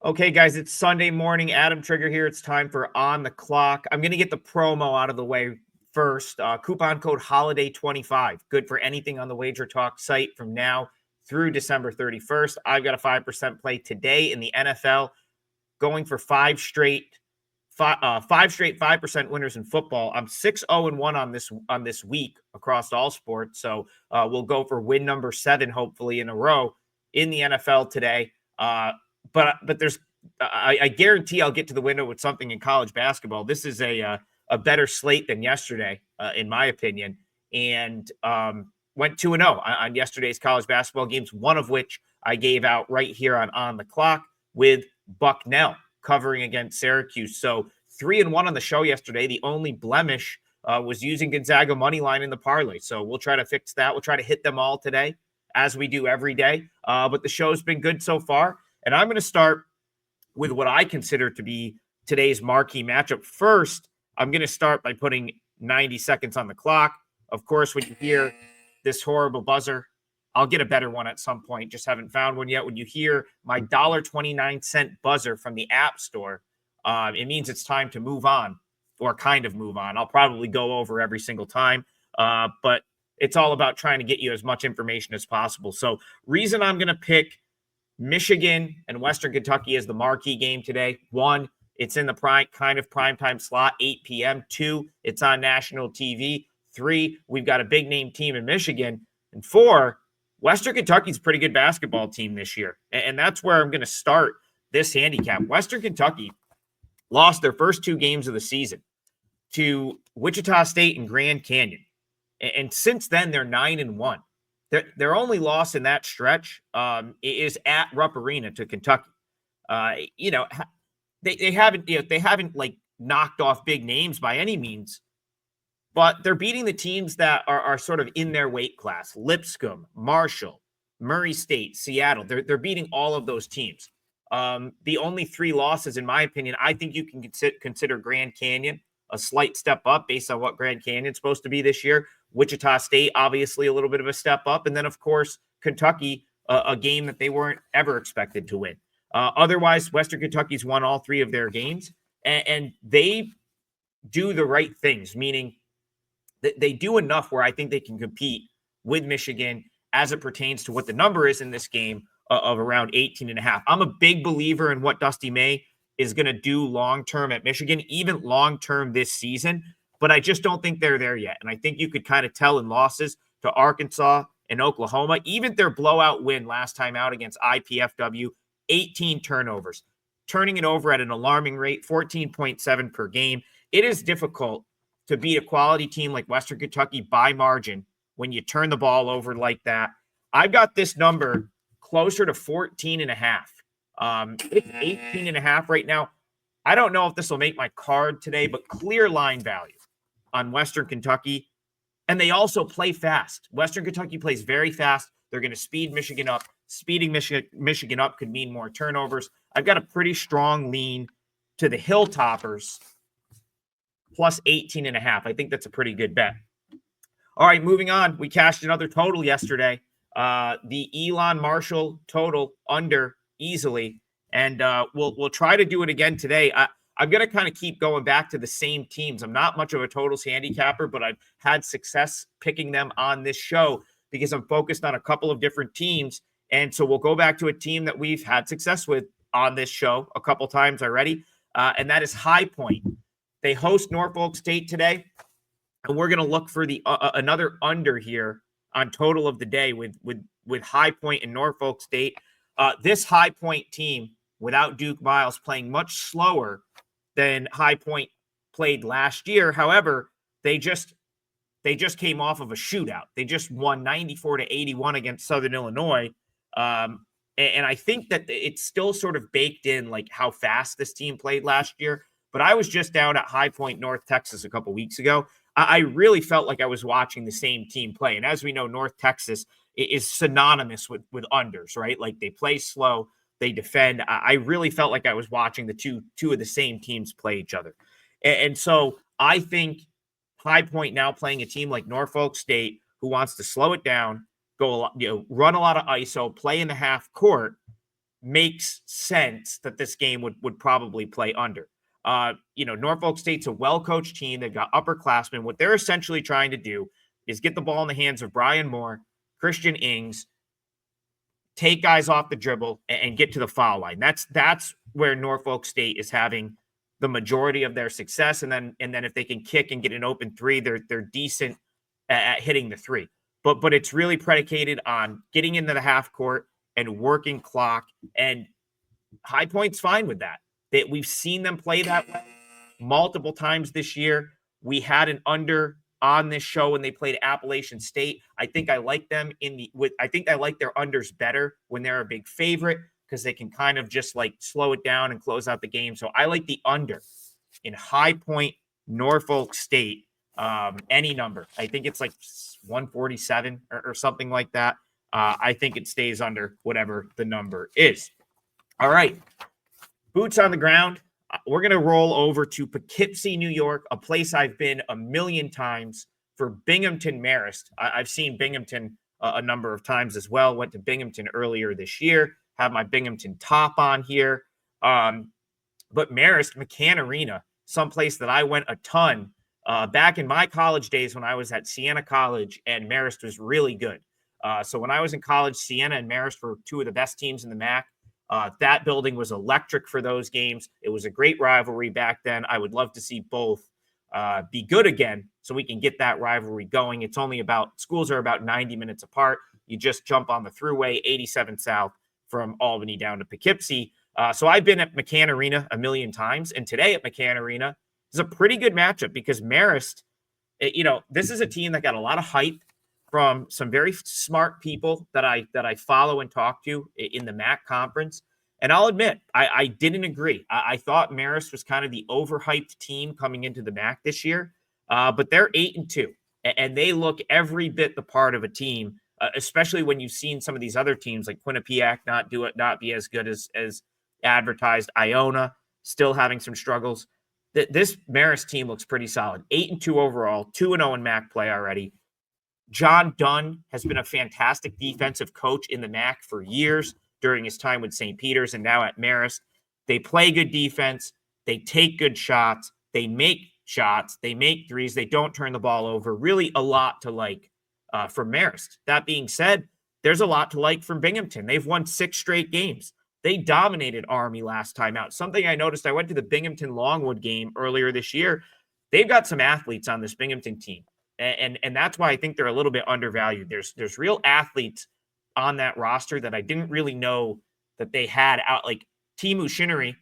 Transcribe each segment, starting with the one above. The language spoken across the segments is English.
Okay, guys, it's Sunday morning. Adam Trigger here. It's time for On the Clock. I'm going to get the promo out of the way first. Coupon code HOLIDAY25. Good for anything on the WagerTalk site from now through December 31st. I've got a 5% play today in the NFL, going for five straight 5% winners in football. I'm 6-0-1 on this week across all sports. So we'll go for win number 7, hopefully in a row in the NFL today. But there's I guarantee I'll get to the window with something in college basketball. This is a better slate than yesterday, in my opinion, and went 2-0 on yesterday's college basketball games, one of which I gave out right here on the clock with Bucknell covering against Syracuse. So 3-1 on the show yesterday. The only blemish was using Gonzaga money line in the parlay. So we'll try to fix that. We'll try to hit them all today, as we do every day. But the show's been good so far. And I'm going to start with what I consider to be today's marquee matchup. First, I'm going to start by putting 90 seconds on the clock. Of course, when you hear this horrible buzzer, I'll get a better one at some point. Just haven't found one yet. When you hear my $1.29 buzzer from the App Store, it means it's time to move on, or kind of move on. I'll probably go over every single time, but it's all about trying to get you as much information as possible. So reason I'm going to pick Michigan and Western Kentucky as the marquee game today. 1, it's in the primetime slot, 8 p.m. 2, it's on national TV. 3, we've got a big name team in Michigan. And 4, Western Kentucky's a pretty good basketball team this year. And that's where I'm going to start this handicap. Western Kentucky lost their first 2 games of the season to Wichita State and Grand Canyon. And since then, they're 9-1. Their only loss in that stretch is at Rupp Arena to Kentucky. They haven't like knocked off big names by any means, but they're beating the teams that are sort of in their weight class: Lipscomb, Marshall, Murray State, Seattle. They're beating all of those teams. The only 3 losses, in my opinion, I think you can consider Grand Canyon a slight step up based on what Grand Canyon's supposed to be this year. Wichita State, obviously a little bit of a step up. And then, of course, Kentucky, a game that they weren't ever expected to win. Otherwise, Western Kentucky's won all 3 of their games, and they do the right things, meaning that they do enough where I think they can compete with Michigan as it pertains to what the number is in this game of around 18.5. I'm a big believer in what Dusty May is going to do long-term at Michigan, even long-term this season. But I just don't think they're there yet. And I think you could kind of tell in losses to Arkansas and Oklahoma, even their blowout win last time out against IPFW, 18 turnovers, turning it over at an alarming rate, 14.7 per game. It is difficult to beat a quality team like Western Kentucky by margin when you turn the ball over like that. I've got this number closer to 14.5. It's 18.5 right now. I don't know if this will make my card today, but clear line value on Western Kentucky. And they also play fast. Western Kentucky plays very fast. They're going to speed Michigan up. Speeding Michigan up could mean more turnovers. I've got a pretty strong lean to the Hilltoppers plus 18.5. I think that's a pretty good bet. All right, moving on. We cashed another total yesterday. The Elon Marshall total under easily. And we'll try to do it again today. I'm going to kind of keep going back to the same teams. I'm not much of a totals handicapper, but I've had success picking them on this show because I'm focused on a couple of different teams. And so we'll go back to a team that we've had success with on this show a couple times already, and that is High Point. They host Norfolk State today, and we're going to look for the another under here on total of the day with High Point and Norfolk State. This High Point team, without Duke Miles, playing much slower than High Point played last year. However, they just came off of a shootout. They just won 94-81 against Southern Illinois. And I think that it's still sort of baked in, like how fast this team played last year. But I was just down at High Point, North Texas a couple weeks ago. I really felt like I was watching the same team play. And as we know, North Texas is synonymous with unders, right? Like they play slow, they defend. I really felt like I was watching the two of the same teams play each other. And so I think High Point now playing a team like Norfolk State, who wants to slow it down, run a lot of ISO, play in the half court. makes sense that this game would probably play under. Norfolk State's a well-coached team. They've got upperclassmen. What they're essentially trying to do is get the ball in the hands of Brian Moore, Christian Ings, take guys off the dribble, and get to the foul line. That's where Norfolk State is having the majority of their success. And then if they can kick and get an open three, they're decent at hitting the three. But it's really predicated on getting into the half court and working clock. And High Point's fine with that. We've seen them play that way multiple times this year. We had an under on this show when they played Appalachian State. I think I like them I think I like their unders better when they're a big favorite, because they can kind of just like slow it down and close out the game. So I like the under in High Point, Norfolk State, any number. I think it's like 147 or something like that. I think it stays under whatever the number is. All right. Boots on the ground. We're going to roll over to Poughkeepsie, New York, a place I've been a million times, for Binghamton Marist. I've seen Binghamton a number of times as well. Went to Binghamton earlier this year. Have my Binghamton top on here. But Marist, McCann Arena, someplace that I went a ton back in my college days when I was at Siena College, and Marist was really good. So when I was in college, Siena and Marist were two of the best teams in the MAC. That building was electric for those games. It was a great rivalry back then. I would love to see both be good again so we can get that rivalry going. It's only schools are about 90 minutes apart. You just jump on the thruway, 87 South, from Albany down to Poughkeepsie. So I've been at McCann Arena a million times, and today at McCann Arena is a pretty good matchup because Marist, this is a team that got a lot of hype from some very smart people that I follow and talk to in the MAC conference. And I'll admit, I didn't agree. I thought Marist was kind of the overhyped team coming into the MAC this year, but they're 8-2, and they look every bit the part of a team, especially when you've seen some of these other teams like Quinnipiac not be as good as advertised. Iona still having some struggles. This Marist team looks pretty solid. 8-2 overall, 2-0 in MAC play already. John Dunn has been a fantastic defensive coach in the MAC for years during his time with St. Peter's and now at Marist. They play good defense. They take good shots. They make shots. They make threes. They don't turn the ball over. Really a lot to like from Marist. That being said, there's a lot to like from Binghamton. They've won 6 straight games. They dominated Army last time out. Something I noticed, I went to the Binghamton Longwood game earlier this year. They've got some athletes on this Binghamton team. And that's why I think they're a little bit undervalued. There's real athletes on that roster that I didn't really know that they had out. Like Timu Shinnery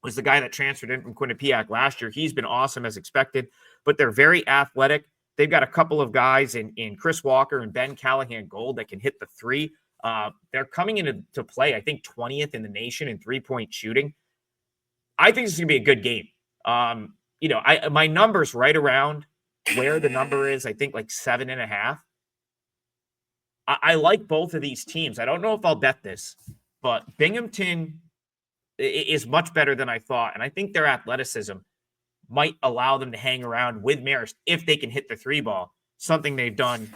was the guy that transferred in from Quinnipiac last year. He's been awesome as expected, but they're very athletic. They've got a couple of guys in Chris Walker and Ben Callahan Gold that can hit the three. They're coming into play, I think, 20th in the nation in three-point shooting. I think this is going to be a good game. My number's right around where the number is, I think like 7.5. I like both of these teams. I don't know if I'll bet this, but Binghamton is much better than I thought. And I think their athleticism might allow them to hang around with Marist if they can hit the three ball, something they've done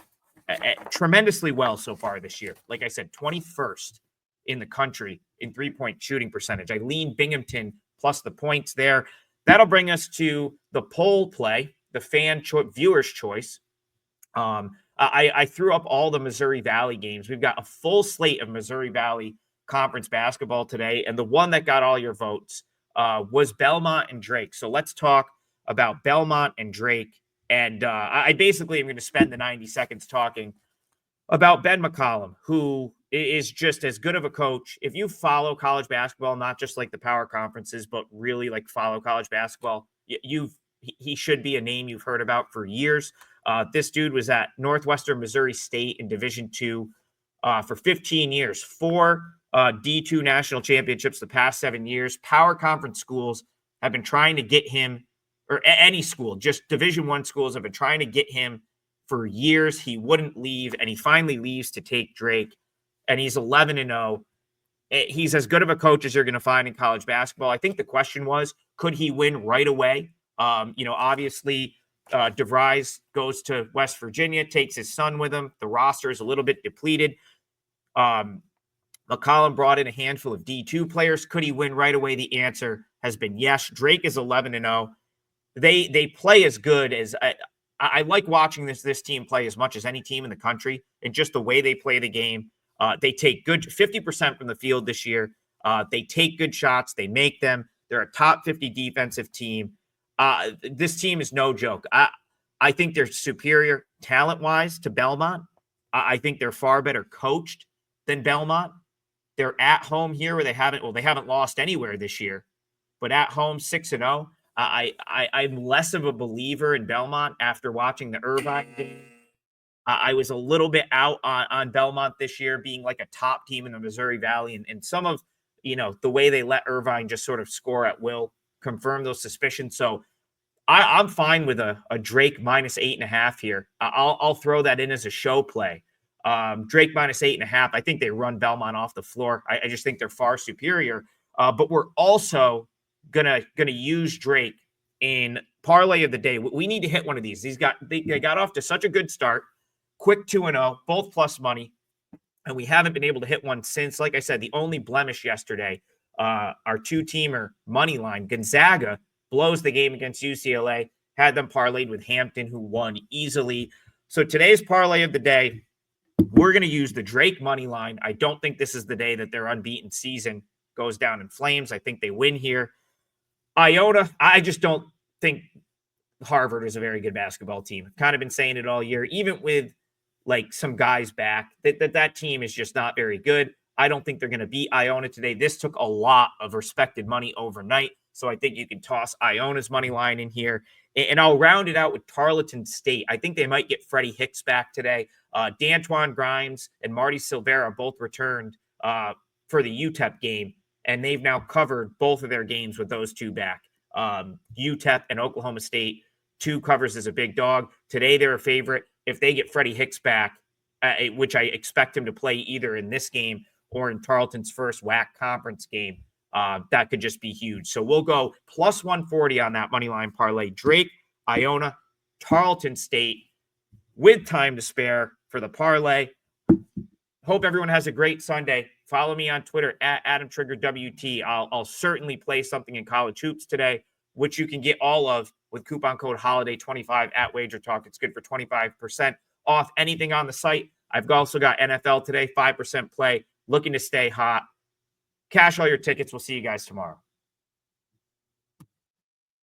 tremendously well so far this year. Like I said, 21st in the country in three-point shooting percentage. I lean Binghamton plus the points there. That'll bring us to the poll play, the viewer's choice. I threw up all the Missouri Valley games. We've got a full slate of Missouri Valley Conference basketball today, and the one that got all your votes was Belmont and Drake. So let's talk about Belmont and Drake. And I basically am going to spend the 90 seconds talking about Ben McCollum, who is just as good of a coach. If you follow college basketball, not just like the power conferences, but really like follow college basketball, he should be a name you've heard about for years. This dude was at Northwestern Missouri State in Division II for 15 years, 4 D2 national championships the past 7 years. Power conference schools have been trying to get him, or any school, just Division I schools have been trying to get him for years. He wouldn't leave, and he finally leaves to take Drake, and he's 11-0. He's as good of a coach as you're going to find in college basketball. I think the question was, could he win right away? Obviously, DeVries goes to West Virginia, takes his son with him. The roster is a little bit depleted. McCollum brought in a handful of D2 players. Could he win right away? The answer has been yes. Drake is 11-0. They play as good as I like watching this team play as much as any team in the country, and just the way they play the game. They take good 50% from the field this year. They take good shots. They make them. They're a top 50 defensive team. This team is no joke. I think they're superior talent-wise to Belmont. I think they're far better coached than Belmont. They're at home here where they haven't lost anywhere this year, but at home 6-0. I'm less of a believer in Belmont after watching the Irvine game. I was a little bit out on Belmont this year being like a top team in the Missouri Valley, and some of the way they let Irvine just sort of score at will confirm those suspicions. So I'm fine with a Drake minus 8.5 here. I'll throw that in as a show play. Drake minus 8.5. I think they run Belmont off the floor. I just think they're far superior. But we're also gonna use Drake in parlay of the day. We need to hit one of these. They got off to such a good start, quick 2-0, both plus money, and we haven't been able to hit one since. Like I said, the only blemish yesterday, our two-teamer money line, Gonzaga blows the game against UCLA, had them parlayed with Hampton, who won easily. So today's parlay of the day, we're going to use the Drake money line. I don't think this is the day that their unbeaten season goes down in flames. I think they win here. Iona, I just don't think Harvard is a very good basketball team. I've kind of been saying it all year, even with like some guys back, that team is just not very good. I don't think they're going to beat Iona today. This took a lot of respected money overnight, so I think you can toss Iona's money line in here. And I'll round it out with Tarleton State. I think they might get Freddie Hicks back today. D'Antoine Grimes and Marty Silvera both returned for the UTEP game, and they've now covered both of their games with those two back. UTEP and Oklahoma State, 2 covers as a big dog. Today they're a favorite. If they get Freddie Hicks back, which I expect him to play either in this game or in Tarleton's first WAC conference game, that could just be huge. So we'll go plus 140 on that money line parlay. Drake, Iona, Tarleton State with time to spare for the parlay. Hope everyone has a great Sunday. Follow me on Twitter at AdamTriggerWT. I'll certainly play something in college hoops today, which you can get all of with coupon code HOLIDAY25 at WagerTalk. It's good for 25% off anything on the site. I've also got NFL today, 5% play, looking to stay hot. Cash all your tickets. We'll see you guys tomorrow.